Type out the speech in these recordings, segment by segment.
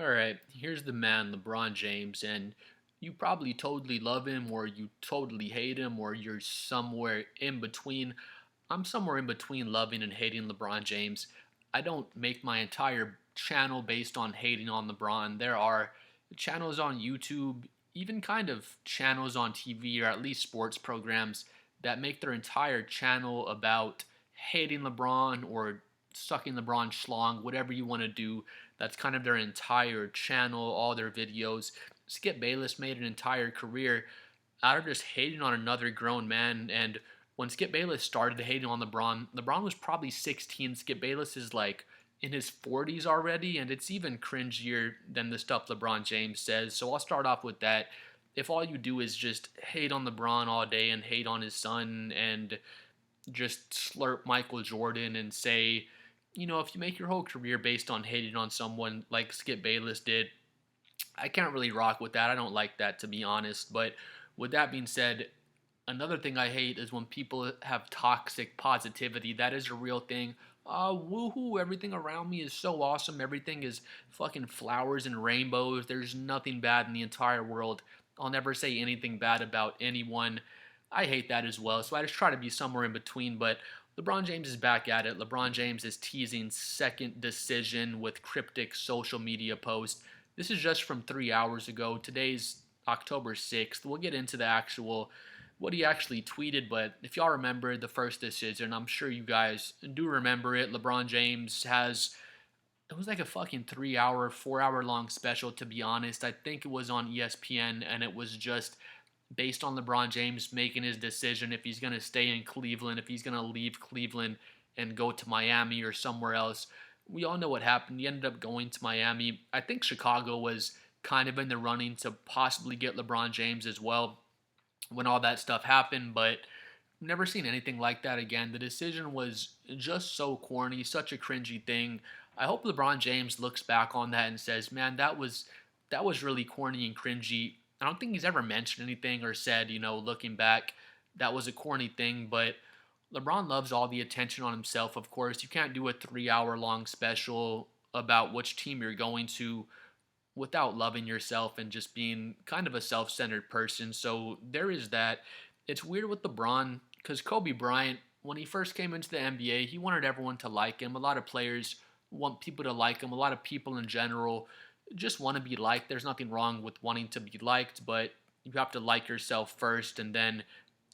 All right, here's the man, LeBron James, and you probably totally love him, or you totally hate him, or you're somewhere in between. I'm somewhere in between loving and hating LeBron James. I don't make my entire channel based on hating on LeBron. There are channels on YouTube, even kind of channels on TV, or at least sports programs, that make their entire channel about hating LeBron or sucking LeBron schlong, whatever you want to do. That's kind of their entire channel, all their videos. Skip Bayless made an entire career out of just hating on another grown man. And when Skip Bayless started hating on LeBron, LeBron was probably 16. Skip Bayless is like in his 40s already, and it's even cringier than the stuff LeBron James says. So I'll start off with that. If all you do is just hate on LeBron all day and hate on his son and just slurp Michael Jordan and say, if you make your whole career based on hating on someone like Skip Bayless did, I can't really rock with that. I don't like that, to be honest. But with that being said, another thing I hate is when people have toxic positivity. That is a real thing. Woohoo, everything around me is so awesome. Everything is fucking flowers and rainbows. There's nothing bad in the entire world. I'll never say anything bad about anyone. I hate that as well. So I just try to be somewhere in between. But LeBron James is back at it. LeBron James is teasing second decision with cryptic social media posts. This is just from 3 hours ago. Today's October 6th. We'll get into the actual what he actually tweeted, but if y'all remember the first decision, I'm sure you guys do remember it. LeBron James has it was like a fucking 3 hour, 4 hour long special, to be honest. I think it was on ESPN, and it was just based on LeBron James making his decision if he's going to stay in Cleveland, if he's going to leave Cleveland and go to Miami or somewhere else. We all know what happened. He ended up going to Miami. I think Chicago was kind of in the running to possibly get LeBron James as well when all that stuff happened, but never seen anything like that again. The decision was just so corny, such a cringy thing. I hope LeBron James looks back on that and says, "Man, that was really corny and cringy." I don't think he's ever mentioned anything or said, looking back, that was a corny thing, but LeBron loves all the attention on himself, of course. You can't do a 3 hour long special about which team you're going to without loving yourself and just being kind of a self centered person. So there is that. It's weird with LeBron because Kobe Bryant, when he first came into the NBA, he wanted everyone to like him. A lot of players want people to like him. A lot of people in general just want to be liked. There's nothing wrong with wanting to be liked, but you have to like yourself first, and then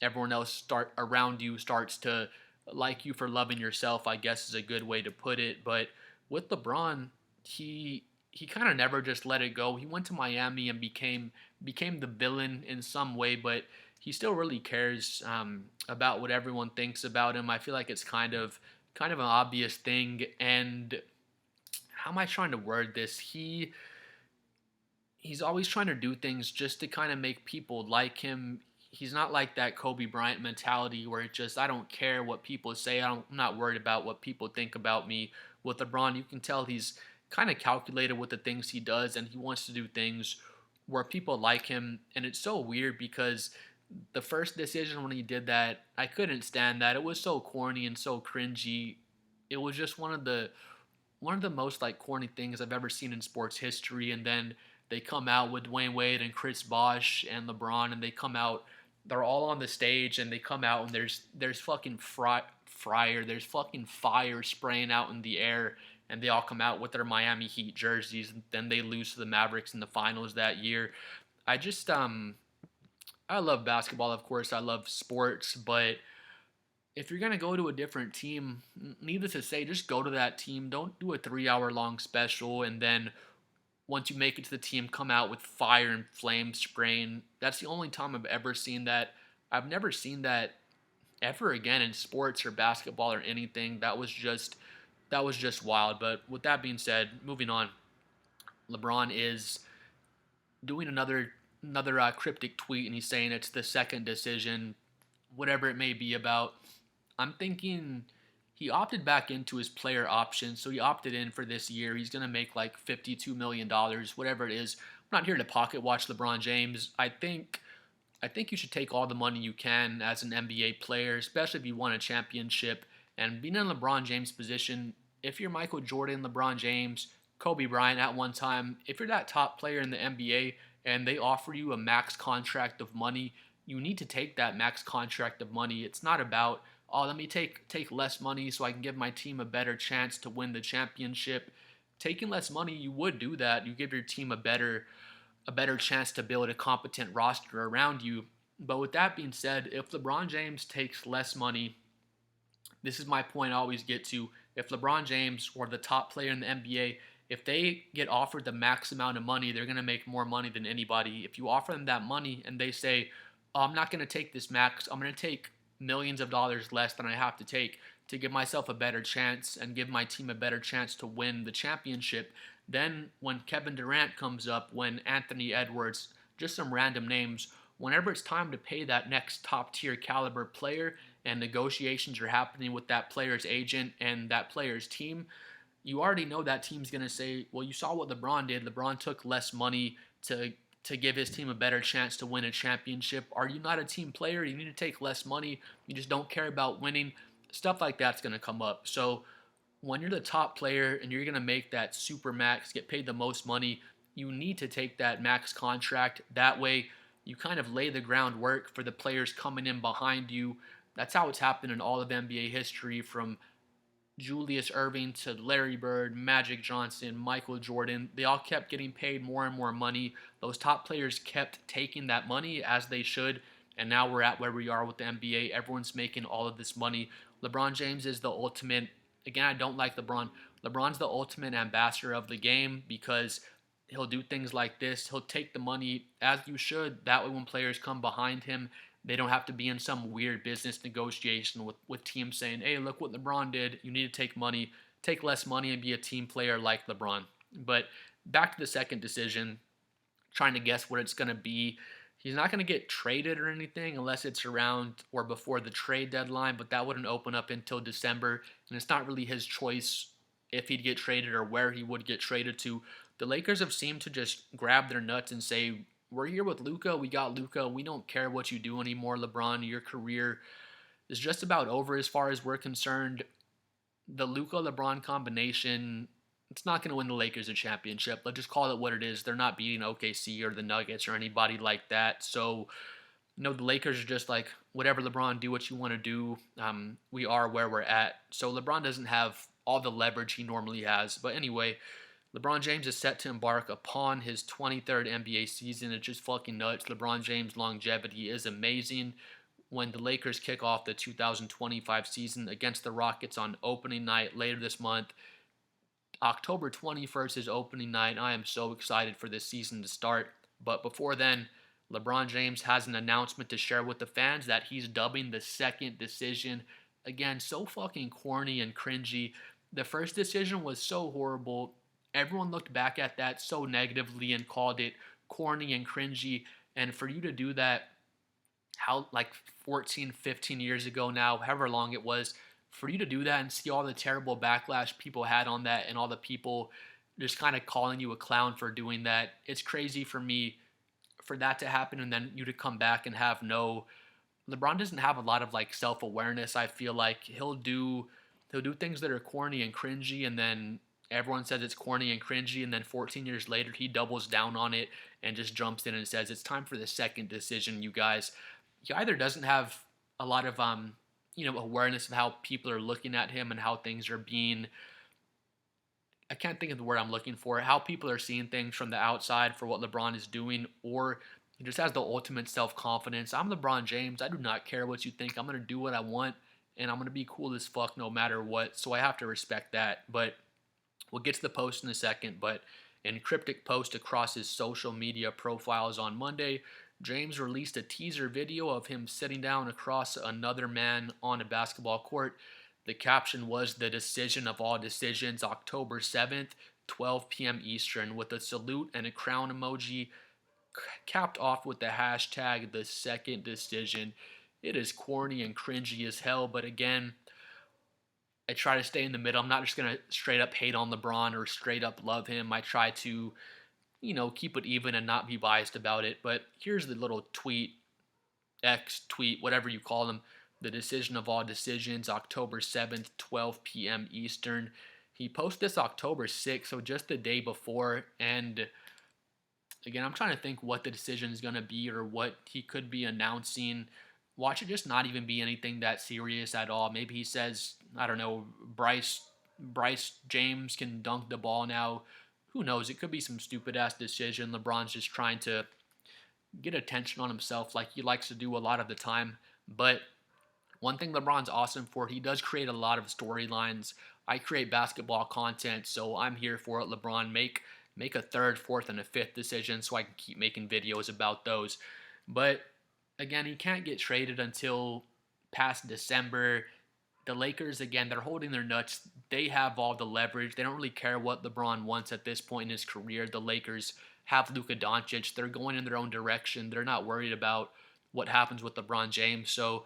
everyone else start around you starts to like you for loving yourself, I guess is a good way to put it. But with LeBron, he kind of never just let it go. He went to Miami and became the villain in some way, but he still really cares about what everyone thinks about him. I feel like it's kind of an obvious thing. And how am I trying to word this? He's always trying to do things just to kind of make people like him. He's not like that Kobe Bryant mentality where it just I don't care what people say. I'm not worried about what people think about me. With LeBron, you can tell he's kind of calculated with the things he does, and he wants to do things where people like him. And it's so weird because the first decision when he did that, I couldn't stand that. It was so corny and so cringy. It was just one of the most like corny things I've ever seen in sports history. And then they come out with Dwayne Wade and Chris Bosh and LeBron, and they come out. They're all on the stage, and they come out, and there's fucking there's fucking fire spraying out in the air, and they all come out with their Miami Heat jerseys. And then they lose to the Mavericks in the finals that year. I just I love basketball, of course. I love sports, but if you're gonna go to a different team, needless to say, just go to that team. Don't do a 3 hour long special and then once you make it to the team, come out with fire and flame spraying. That's the only time I've ever seen that. I've never seen that ever again in sports or basketball or anything. That was just wild. But with that being said, moving on, LeBron is doing another cryptic tweet, and he's saying it's the second decision, whatever it may be about. I'm thinking he opted back into his player option, so he opted in for this year. He's gonna make like $52 million, whatever it is. I'm not here to pocket watch LeBron James. I think you should take all the money you can as an NBA player, especially if you won a championship. And being in LeBron James' position, if you're Michael Jordan, LeBron James, Kobe Bryant at one time. If you're that top player in the NBA and they offer you a max contract of money, you need to take that max contract of money. It's not about, oh, let me take less money so I can give my team a better chance to win the championship. Taking less money, you would do that. You give your team a better chance to build a competent roster around you. But with that being said, if LeBron James takes less money, this is my point I always get to. If LeBron James or the top player in the NBA, if they get offered the max amount of money, they're going to make more money than anybody. If you offer them that money and they say, oh, I'm not going to take this max, I'm going to take millions of dollars less than I have to take to give myself a better chance and give my team a better chance to win the championship, then when Kevin Durant comes up, when Anthony Edwards, just some random names, whenever it's time to pay that next top tier caliber player and negotiations are happening with that player's agent and that player's team, you already know that team's going to say, well, you saw what LeBron did. LeBron took less money to give his team a better chance to win a championship. Are you not a team player? You need to take less money. You just don't care about winning. Stuff like that's going to come up. So when you're the top player and you're going to make that super max, get paid the most money, you need to take that max contract. That way, you kind of lay the groundwork for the players coming in behind you. That's how it's happened in all of NBA history, from Julius Erving to Larry Bird, Magic Johnson, Michael Jordan. They all kept getting paid more and more money. Those top players kept taking that money as they should, and now we're at where we are with the NBA. Everyone's making all of this money. LeBron James is the ultimate. Again, I don't like LeBron. LeBron's the ultimate ambassador of the game because he'll do things like this. He'll take the money as you should. That way, when players come behind him, they don't have to be in some weird business negotiation with teams saying, hey, look what LeBron did. You need to take money, take less money, and be a team player like LeBron. But back to the second decision, trying to guess what it's going to be. He's not going to get traded or anything unless it's around or before the trade deadline, but that wouldn't open up until December, and it's not really his choice if he'd get traded or where he would get traded to. The Lakers have seemed to just grab their nuts and say, we're here with Luka. We got Luka. We don't care what you do anymore, LeBron. Your career is just about over as far as we're concerned. The Luka LeBron combination, it's not going to win the Lakers a championship. Let's just call it what it is. They're not beating OKC or the Nuggets or anybody like that. So, the Lakers are just like, whatever, LeBron, do what you want to do. We are where we're at. So LeBron doesn't have all the leverage he normally has. But anyway, LeBron James is set to embark upon his 23rd NBA season. It's just fucking nuts. LeBron James' longevity is amazing. When the Lakers kick off the 2025 season against the Rockets on opening night later this month, October 21st is opening night. I am so excited for this season to start. But before then, LeBron James has an announcement to share with the fans that he's dubbing the second decision. Again, so fucking corny and cringy. The first decision was so horrible. Everyone looked back at that so negatively and called it corny and cringy. And for you to do that, how, like 14, 15 years ago now, however long it was, for you to do that and see all the terrible backlash people had on that and all the people just kind of calling you a clown for doing that, it's crazy for me for that to happen and then you to come back and have no. LeBron doesn't have a lot of like self-awareness. I feel like he'll do things that are corny and cringy, and then everyone says it's corny and cringy, and then 14 years later he doubles down on it and just jumps in and says it's time for the second decision, you guys. He either doesn't have a lot of awareness of how people are looking at him and how things are being, I can't think of the word I'm looking for, how people are seeing things from the outside for what LeBron is doing, or he just has the ultimate self-confidence. I'm LeBron James. I do not care what you think. I'm going to do what I want, and I'm going to be cool as fuck no matter what, so I have to respect that. But we'll get to the post in a second, but in cryptic post across his social media profiles on Monday, James released a teaser video of him sitting down across another man on a basketball court. The caption was "The decision of all decisions, October 7th, 12 p.m. Eastern," with a salute and a crown emoji capped off with the hashtag "The Second Decision." It is corny and cringy as hell, but again, I try to stay in the middle. I'm not just going to straight up hate on LeBron or straight up love him. I try to, keep it even and not be biased about it. But here's the little tweet, X tweet, whatever you call them. The decision of all decisions, October 7th, 12 p.m. Eastern. He posted this October 6th, so just the day before. And again, I'm trying to think what the decision is going to be or what he could be announcing. Watch it just not even be anything that serious at all. Maybe he says, I don't know, Bryce James can dunk the ball now. Who knows? It could be some stupid ass decision. LeBron's just trying to get attention on himself like he likes to do a lot of the time. But one thing LeBron's awesome for, he does create a lot of storylines. I create basketball content, so I'm here for it. LeBron, make a third, fourth, and a fifth decision so I can keep making videos about those. But again, he can't get traded until past December. The Lakers, again, they're holding their nuts. They have all the leverage. They don't really care what LeBron wants at this point in his career. The Lakers have Luka Doncic. They're going in their own direction. They're not worried about what happens with LeBron James. So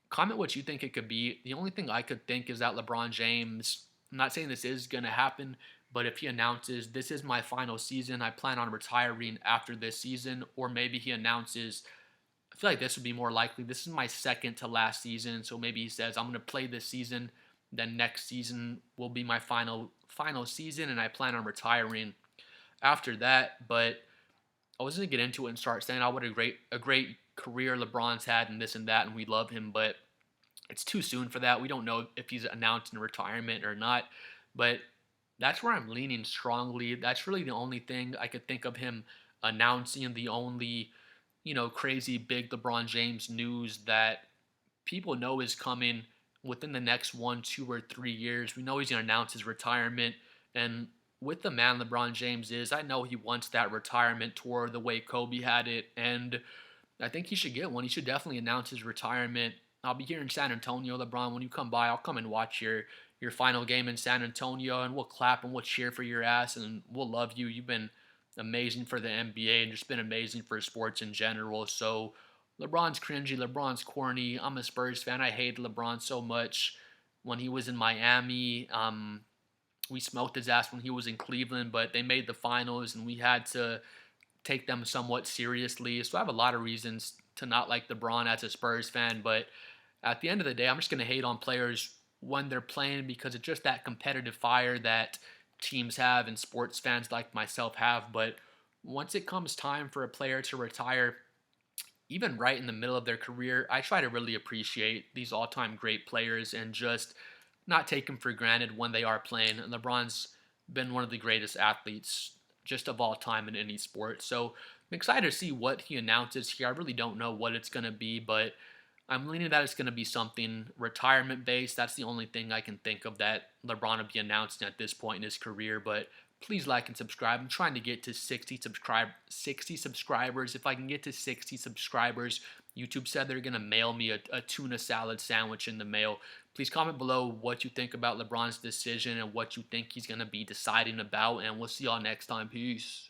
comment what you think it could be. The only thing I could think is that LeBron James, I'm not saying this is going to happen, but if he announces, this is my final season, I plan on retiring after this season, or maybe he announces, I feel like this would be more likely, this is my second to last season, so maybe he says, I'm going to play this season, then next season will be my final season, and I plan on retiring after that. But I was going to get into it and start saying, oh, what a great career LeBron's had and this and that, and we love him, but it's too soon for that. We don't know if he's announcing retirement or not, but that's where I'm leaning strongly. That's really the only thing I could think of him announcing, the only, crazy big LeBron James news that people know is coming within the next 1, 2, or 3 years. We know he's going to announce his retirement. And with the man LeBron James is, I know he wants that retirement tour the way Kobe had it. And I think he should get one. He should definitely announce his retirement. I'll be here in San Antonio, LeBron. When you come by, I'll come and watch your final game in San Antonio, and we'll clap and we'll cheer for your ass, and we'll love you. You've been amazing for the NBA and just been amazing for sports in general. So LeBron's cringy, LeBron's corny. I'm a Spurs fan. I hated LeBron so much when he was in Miami. We smoked his ass when he was in Cleveland, but they made the finals, and we had to take them somewhat seriously. So I have a lot of reasons to not like LeBron as a Spurs fan, but at the end of the day, I'm just going to hate on players when they're playing because it's just that competitive fire that teams have and sports fans like myself have. But once it comes time for a player to retire, even right in the middle of their career, I try to really appreciate these all-time great players and just not take them for granted when they are playing. And LeBron's been one of the greatest athletes just of all time in any sport. So I'm excited to see what he announces here. I really don't know what it's going to be, but I'm leaning that it's going to be something retirement based. That's the only thing I can think of that LeBron will be announcing at this point in his career. But please like and subscribe. I'm trying to get to 60 subscribers. If I can get to 60 subscribers, YouTube said they're going to mail me a tuna salad sandwich in the mail. Please comment below what you think about LeBron's decision and what you think he's going to be deciding about. And we'll see y'all next time. Peace.